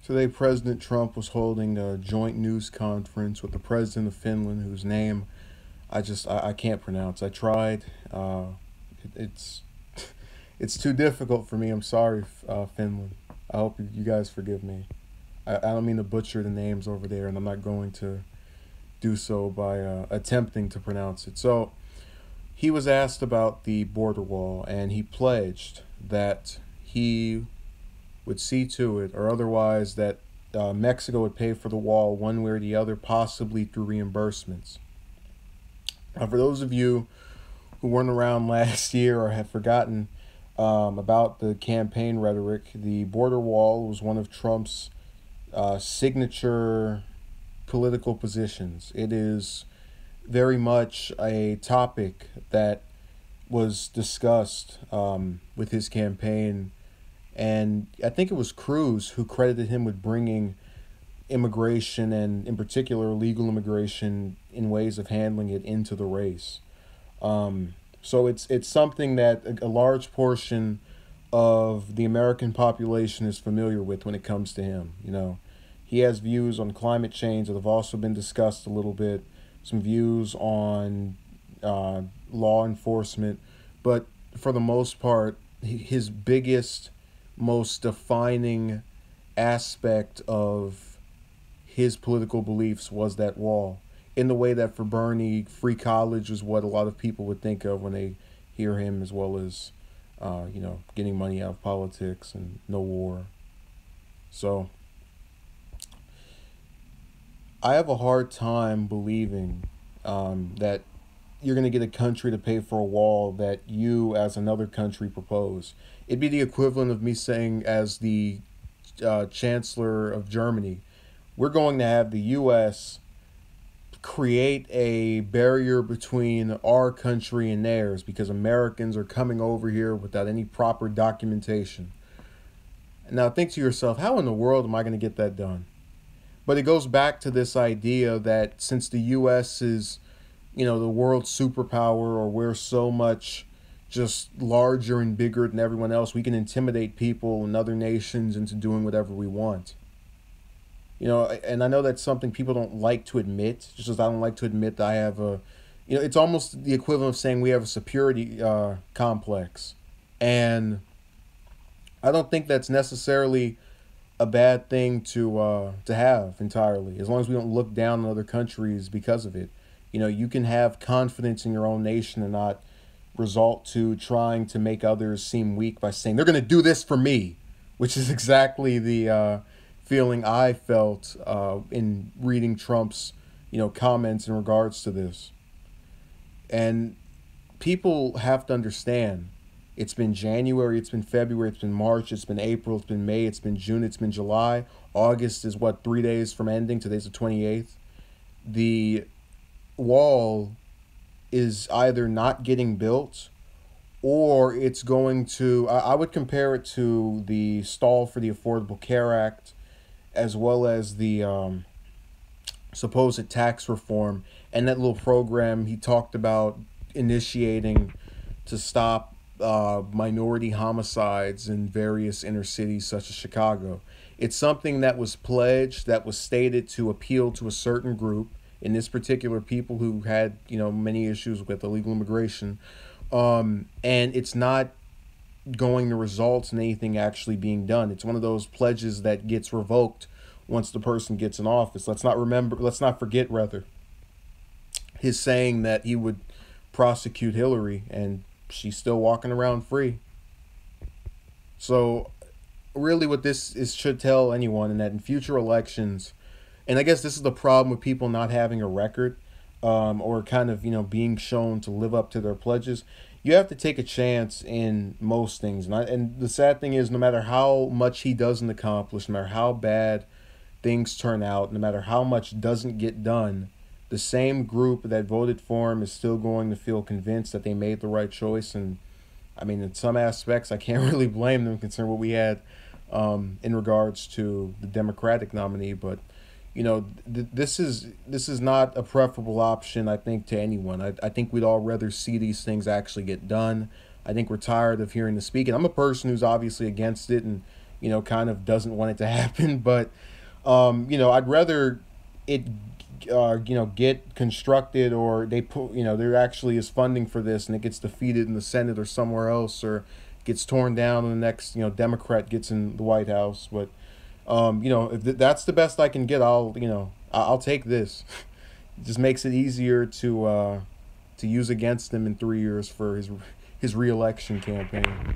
Today, President Trump was holding a joint news conference with the president of Finland, whose name I can't pronounce. I tried. It's it's too difficult for me. I'm sorry, Finland. I hope you guys forgive me. I don't mean to butcher the names over there, and I'm not going to do so by attempting to pronounce it. So he was asked about the border wall, and he pledged that he would see to it, or otherwise that Mexico would pay for the wall one way or the other, possibly through reimbursements. Now, for those of you who weren't around last year or have forgotten about the campaign rhetoric, the border wall was one of Trump's signature political positions. It is very much a topic that was discussed with his campaign, and I think it was Cruz who credited him with bringing immigration, and in particular legal immigration, in ways of handling it into the race. So it's something that a large portion of the American population is familiar with when it comes to him. He has views on climate change that have also been discussed a little bit, some views on law enforcement, but for the most part, his biggest, most defining aspect of his political beliefs was that wall. In the way that for Bernie, free college was what a lot of people would think of when they hear him, as well as, getting money out of politics and no war. So I have a hard time believing that you're going to get a country to pay for a wall that you, as another country, propose. It'd be the equivalent of me saying, as the Chancellor of Germany, we're going to have the U.S. create a barrier between our country and theirs because Americans are coming over here without any proper documentation. Now, think to yourself, how in the world am I going to get that done? But it goes back to this idea that since the U.S. is, the world superpower, or we're so much just larger and bigger than everyone else, we can intimidate people and other nations into doing whatever we want. And I know that's something people don't like to admit, just as I don't like to admit that I have it's almost the equivalent of saying we have a security complex. And I don't think that's necessarily a bad thing to have entirely, as long as we don't look down on other countries because of it. You can have confidence in your own nation and not result to trying to make others seem weak by saying they're going to do this for me, which is exactly the feeling I felt in reading Trump's comments in regards to this. And people have to understand, it's been January, it's been February, it's been March, it's been April, it's been May, it's been June, it's been July. August is 3 days from ending. Today's the 28th. The wall is either not getting built, or it's going to, I would compare it to the stall for the Affordable Care Act, as well as the supposed tax reform and that little program he talked about initiating to stop minority homicides in various inner cities such as Chicago. It's something that was pledged, that was stated to appeal to a certain group, in this particular people who had many issues with illegal immigration, and it's not going to result in anything actually being done. It's one of those pledges that gets revoked once the person gets in office. Let's not forget rather, his saying that he would prosecute Hillary, and she's still walking around free. So really what this is should tell anyone, and that in future elections, and I guess this is the problem with people not having a record, or kind of being shown to live up to their pledges. You have to take a chance in most things, and the sad thing is, no matter how much he doesn't accomplish, no matter how bad things turn out, no matter how much doesn't get done, the same group that voted for him is still going to feel convinced that they made the right choice. And I mean, in some aspects, I can't really blame them considering what we had in regards to the Democratic nominee. But this is not a preferable option, I think, to anyone. I think we'd all rather see these things actually get done. I think we're tired of hearing the speak. And I'm a person who's obviously against it, and kind of doesn't want it to happen. But I'd rather it get constructed, or they put, there actually is funding for this and it gets defeated in the Senate or somewhere else, or gets torn down and the next, Democrat gets in the White House. But if that's the best I can get, I'll take this. It just makes it easier to use against him in 3 years for his reelection campaign.